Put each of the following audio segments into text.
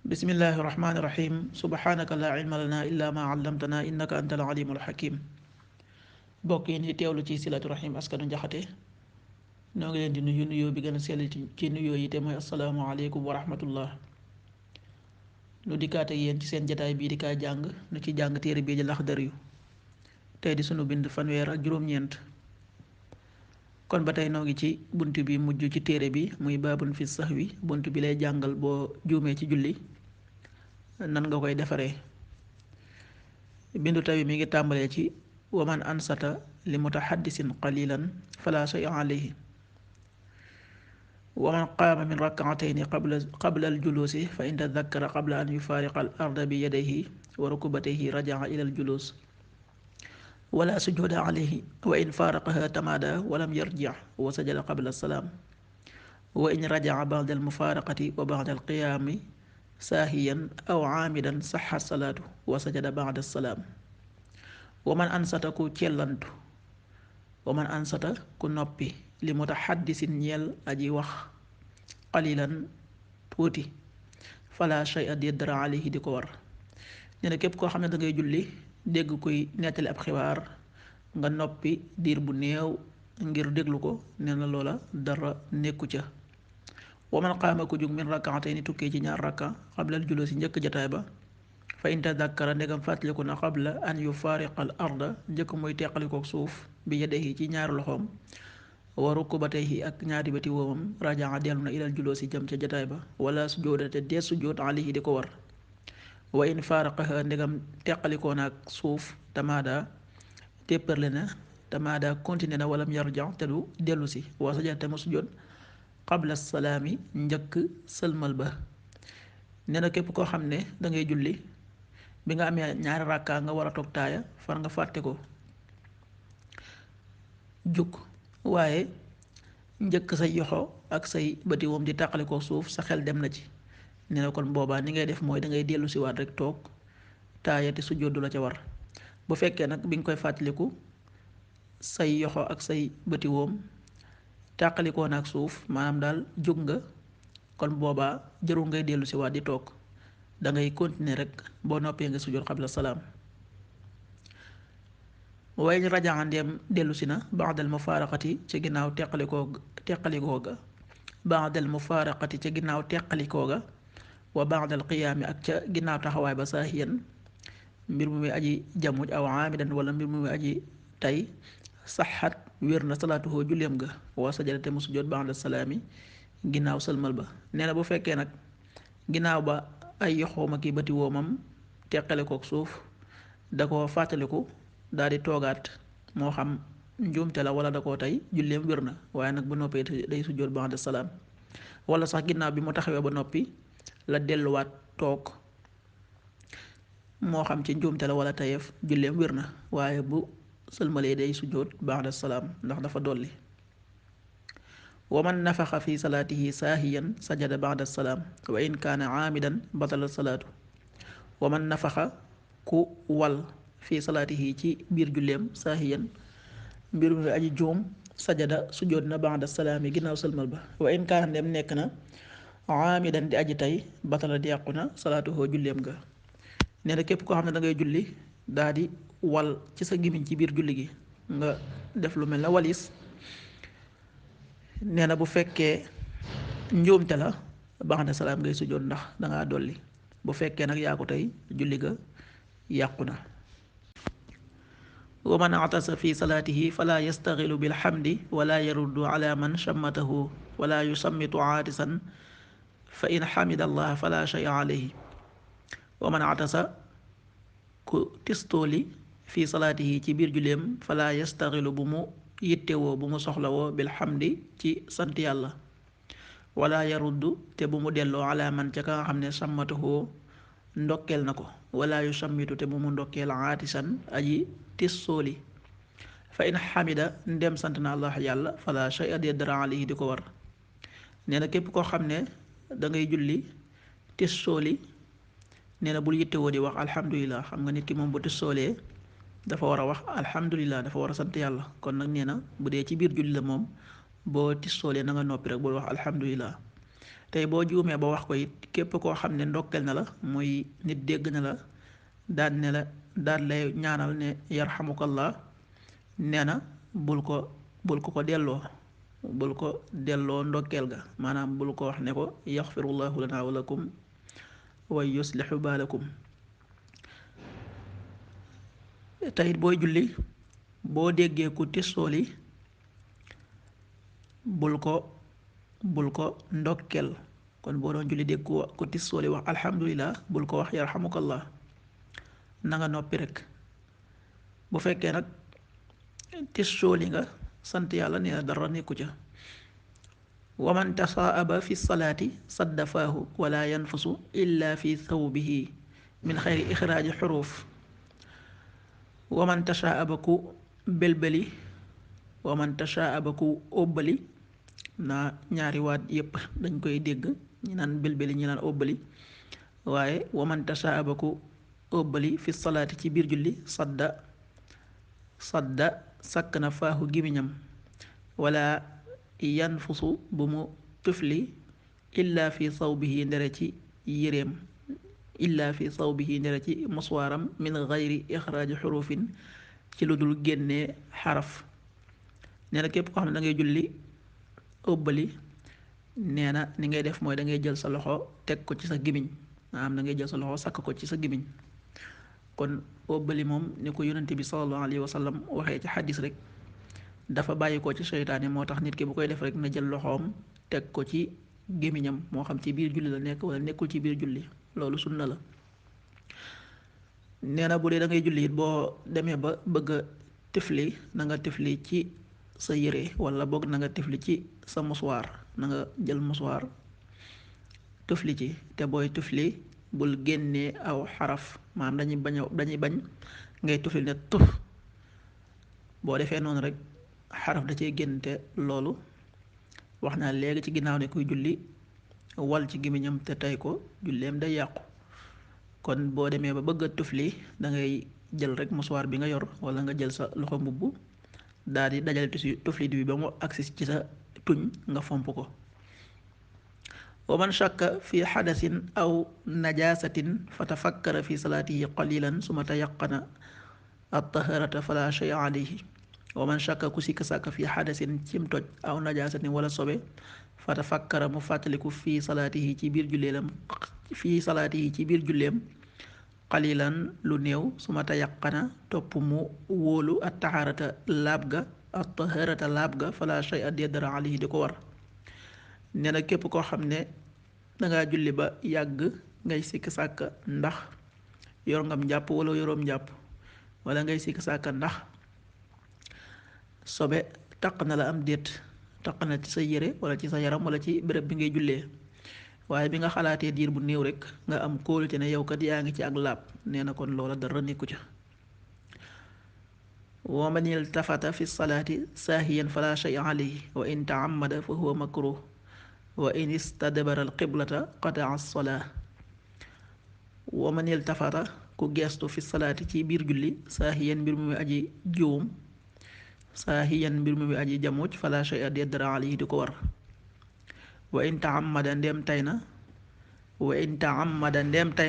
بسم الله الرحمن الرحيم سبحانك لا علم لنا إلا ما علمتنا إنك أنت العليم الحكيم bokk yi ni teewlu ci silatu rahim askanu njaxate noo ngi leen di nuyu nuyoo bi gën a sell ci nuyoo yi te mooy asalaamualeykum wa rahmatullah nu dikkaat ak yéen ci seen jataay bii di kaa jàng nu ci jàng téere bii di Laxdari yu tey di sunu bind fanweer ak juróom-ñeent kon ba tey noo ngi ci bunt bi mujj ci téere bi muy baabun fi sahwi bunt bi lay jàngal boo juumee ci julli nan nga koy defaree bindu tawi mi ngi tàmbalee ci waman ansata li mutaxaddisin qalilan fala shay alayhi waman qaama min rakatayni qabla aljuluusi fa in tadakkara qabla an yufaariqa al arda bi yadayhi wa rukubatayhi rajaa ila aljuluus wala sujuuda alayhi wa in faaraqaha tamaada walam yarjic wa sajada qabla alsalaam wa in rajaca bacda almufaaraqati wa bacda alqiyaami saahiyan aw caamidan saxa salaatu wa sajada bacda alsalaam waman ansata ku cellantu waman ansata ku noppi li mutaxaddisin ñeel aji wax qalilan tuuti fala shay a dara alayhi di ko war nee na képp koo xam ne da ngay julli dégg kuy nettali ab xibaar nga noppi diir bu néew ngir déglu ko nee na loola dara nekku ca waman qaama ku jug min rakaatayni tukkee ci ñaar rakka xablal juloo si njëkk jataay ba fa in tadakkara ndegam fàttaliku na qabla an yufaariqa al arda njëkk muy teqalikook suuf bi yadayhi ci ñaari loxoom wa rukubatayhi ak ñaari bati woomam rajaa dellu na ilal juloo si jëm ca jataay ba wala sujooda te dee sujood alayhi di ko war wa in faaraqaha ndegam teqalikoo naak suuf tamaada tépparle na tamaada continué na walam yarja te du dellu si wa sajada te mu sujood qabla salaami njëkk sëlmal ba nee na képp koo xam ne dangay julli bi nga amee ñaari rakka nga war a toog taaya far nga fàtte ko jukk waaye njëkk say yoxo ak say bëti woom di tàqalikoo suuf sa xel dem na ci nee na kon boobaa ni ngay def mooy dangay dellu si waat rek toog taaya te sujjóot du la ca war bu fekkee nag bi nga koy fàttaliku say yoxo ak say bëti woom tàqalikoo na ak suuf maanaam daal jóg nga kon boobaa jërul ngay dellu si waat di toog dangay continuer rek boo noppee nga sujjóot xabla salaam waaye rajaa ndeem dellu si na baadal mufaaraqati ca ginnaaw teqalikoo ga baadal mufaaraqati ca ginnaaw teqalikoo ga wa baadal qiyaami ak ca ginnaaw taxawaay ba saahiyan mbir mu muy aji jamuj aw aamidan wala mbir mu muy aji tay saxat wér na salaatuhoo julleem ga wa sajada te mu sujjóot baada salaami ginnaaw sëlmal ba nee na bu fekkee nag ginnaaw ba ay yoxooma ki bati woomam teqale kook suuf da ko fàttaliku daal di toogaat moo xam njuumte la wala da koo tey julleem wér na waaye nag bu noppee day sujjóot ba'da salaam wala sax ginnaaw bi mu taxawee ba noppi la delluwaat toog moo xam ci njuumte la wala tayeef julleem wér na waaye bu sëlmalee day sujjóot ba'da salaam ndax dafa dolli waman nafaxa fi salaatihi saahiyan sajada ba'da salaam wa in kaana aamidan batala salaatu waman nafaxa ku wal fi salaatihi ci biir julleem saahiyan mbir mi aji juum sajada sujjóot na ba'da salaam yi ginnaaw sëlmal ba wa in kaana ndem nekk na aamidan di aji tey batala di yàqu na salaatuhoo julleem ga nee na képp koo xam ne da ngay julli daa di wal ci sa gimiñ ci biir julli gi nga def lu mel na walis nee na bu fekkee njuumte la ba'da salaam ngay sujjóot ndax dangaa dolli bu fekkee nag yaa ko tey julli ga yàqu na wa man atasa fi salaatihi fala yastaxilu bilhamdi wala yaruddu ala man shammatahu wala yusammitu aatisan fa in xamida allah fala shay alayhi wa man atasa ku tistooli fi salaatihi ci biir julleem fala yastaxilu bu mu yittewoo bu mu soxlawoo bilhamdi ci sant yàlla wala yaruddu te bu mu delloo ala man ca ka nga xam ne sàmmatuhoo ndokkeel na ko wala yu sammitu te bu mu ndokkeel aatisan aji tissooli fa in xamida ndem sant na allah yàlla fala shay a dara alayhi di ko war nee na képp koo xam ne dangay julli tissooli nee na bul yittewoo di wax alhamdulilah xam nga nit ki moom bu tissoolee dafa war a wax alhamdulilah dafa war a sant yàlla kon nag nee na bu dee ci biir julli la moom boo tissoolee na nga noppi rek bul wax alhamdulilah tey boo juumee ba wax ko it képp koo xam ne ndokkeel na la muy nit dégg na la daan ne la daan lay ñaanal ne yarhamukallah, nee na bul ko delloo, bul ko delloo ndokkeel ga, maanaam bul ko wax ne ko yaxfirullahu lana wa lakum wa yuslihu baalakum. teyit booy julli boo déggee ku tissooli bul ko ndokkeel. kon boo doon julli dégg ku tissooli wax alhamdulillah bul ko wax yarhamukallah, na nga noppi rek. bu fekkee nag tissooli nga sant yàlla nee na dara nekku ca. waman tasaaba fi salaati saddafaahu wala yanfusu illa fi thawbihi min xayri ixraaji xuruuf. waman tasaaba ku belbeli, waman tasaaba ku óbbali, naa ñaari waat yépp dañ koy dégg, ñi naan belbeli ñi naan óbbali, waaye waman tasaaba ku óbbali fi salaati ci biir julli sadda sakk na faahu gimiñam, wala yanfusu bu mu tufli illa fi sawbihi ndere ci yéreem, illa fi sawbihi ndere ci muswaaram min gayri ixraaji xurufin ci lu dul génnee xaraf. nee na képp koo xam ne da ngay julli óbbali, nee na ni ngay def mooy da ngay jël sa loxo teg ko ci sa gimiñ, maanaam da ngay jël sa loxo sakk ko ci sa gimiñ. kon óbbali moom ni ko yonente bi sallallahu alayhi wa sallam waxee ci xadis rek dafa bàyyi ko ci seytaane, moo tax nit ki bu koy def rek na jël loxoom teg ko ci gémmiñam, moo xam ci biir julli la nekk wala nekkul ci biir julli, loolu sunna la. nee na bu dee da ngay julli it boo demee ba bëgg a tifli na nga tifli ci sa yére, wala boog na nga tifli ci sa musuwaar, na nga jël musuwaar tufli ci, te booy tufli bul génnee aw xaraf, maanaam dañuy bañ ngay tufli ne tuf, boo defee noonu rek xaraf da cee génn, te loolu wax naa léegi ci ginnaaw ne kuy julli wal ci gémmiñam te tey ko julleem day yàqu. kon boo demee ba bëgg a tufli da ngay jël rek musuwaar bi nga yor, wala nga jël sa loxo mbubb daal di dajale tufli bi ba mu agsi ci sa tuñ nga fomp ko. wa man shakka fi xadasin aw najasatin fa tafakkara fi salaatihi qalilan suma tayaqana at-taharata fala shay'a alayhi. wa man shakka ku sikk sàkk fi xadasin cim toj aw najasatin wala sobe fa tafakkara mu fàttaliku fi salaatihi ci biir julleem qalilan lu néew suma tayaqana topp mu wóolu at-taharata laab ga fala shay'a dara alayhi di ko war. nee na képp koo xam ne dangaa julli ba yàgg ngay sikk sàkk ndax yor ngam njàpp wala yoroom njàpp, wala ngay sikk sàkk ndax sobe taq na la am déet, taq na ci sa yére wala ci sa yaram wala ci béréb bi ngay jullee, waaye bi nga xalaatee diir bu néew rek nga am kóolute ne yow kat yaa ngi ci ak laab, nee na kon loola dara nekku ca. wa man iltafata fi salaati saahiyan fala shay'a alayhi wa in ta'ammada fa huwa makruh wa in istadbara alqiblata qataa as-salaa. wa man iltafata ku geestu fi salaati ci biir julli saahiyan mbir mu aji juum, saahiyan mbir mu aji jamuj fala shay'a dara alayhi di ko war. wa in ta'ammada ndeem tay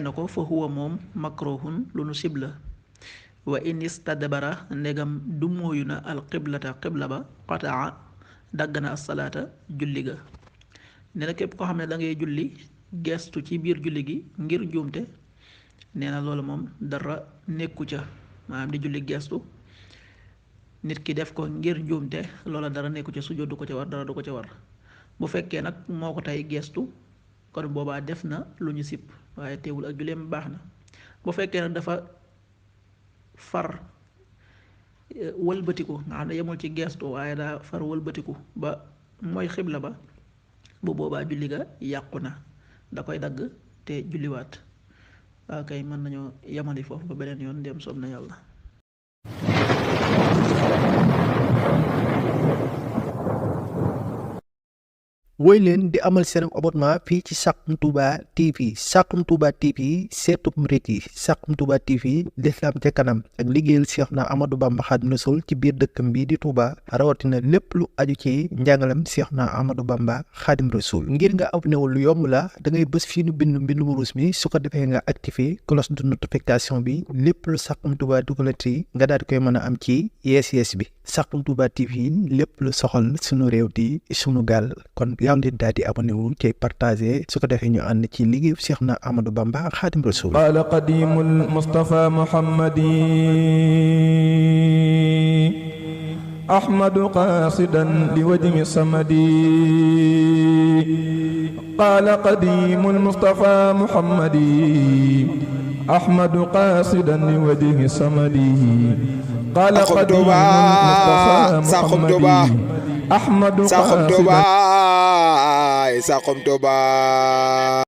na ko fa huwa moom makruhun lu nu sib la. wa in istadbara ndegam dumóoyu na alqiblata qibla ba qataa dagg na as-salaata julli ga. nee na képp koo xam ne da ngay julli geestu ci biir julli gi ngir juumte, nee na loolu moom dara nekku ca, maanaam di julli geestu nit ki def ko ngir juumte, loola dara nekku ca, sujjóot du ko ca war, dara du ko ca war. bu fekkee nag moo ko tey geestu kon boobaa def na lu ñu sib, waaye teewul ak julleem baax na. bu fekkee nag dafa far wëlbatiku nga xam ne yemul ci geestu waaye daa far wëlbatiku ba mooy xibla ba, bu boobaa julli ga yàqu na, da koy dagg te julliwaat. waaw kay mën nañoo yamali foofu ba beneen yoon dem soob na yàlla. woy leen di amal seen abonnement fii ci Saxum Touba TV Saxum Touba TV seetub murit yi Saxum Touba TV l'islam ca kanam ak liggéeyal Seexna Ahmadou Bamba Xaadimu Rasuul ci biir dëkkam bii di Touba rawatina lépp lu aju ci njàngalam Seexna Ahmadou Bamba Xaadimu Rasuul ngir nga abonné wu lu yomb la da ngay bës fii nu bindu wurus mi su ko defee nga activé cloche de notification bi lépp lu Saxum Touba dugalati nga daal di koy mën a am ci yes bi Saxum Touba TV lépp lu soxal sunu réew di sunu gaal kon yaa ngi daal di abonné wu ci partagé su ko defee ñu ànd ci liggéeyu Seexna Ahmadou Bamba Xaadimu Rasuul qaala qadimul Mustafa Muhammadi ahmadu qasidan li wajhi samadi qaala qadimul Mustafa Muhammadi ahmadu qasidan li wajhi samadi qaala qadimul Mustafa Muhammadi Ahmadu Saxum Touba Saxum Touba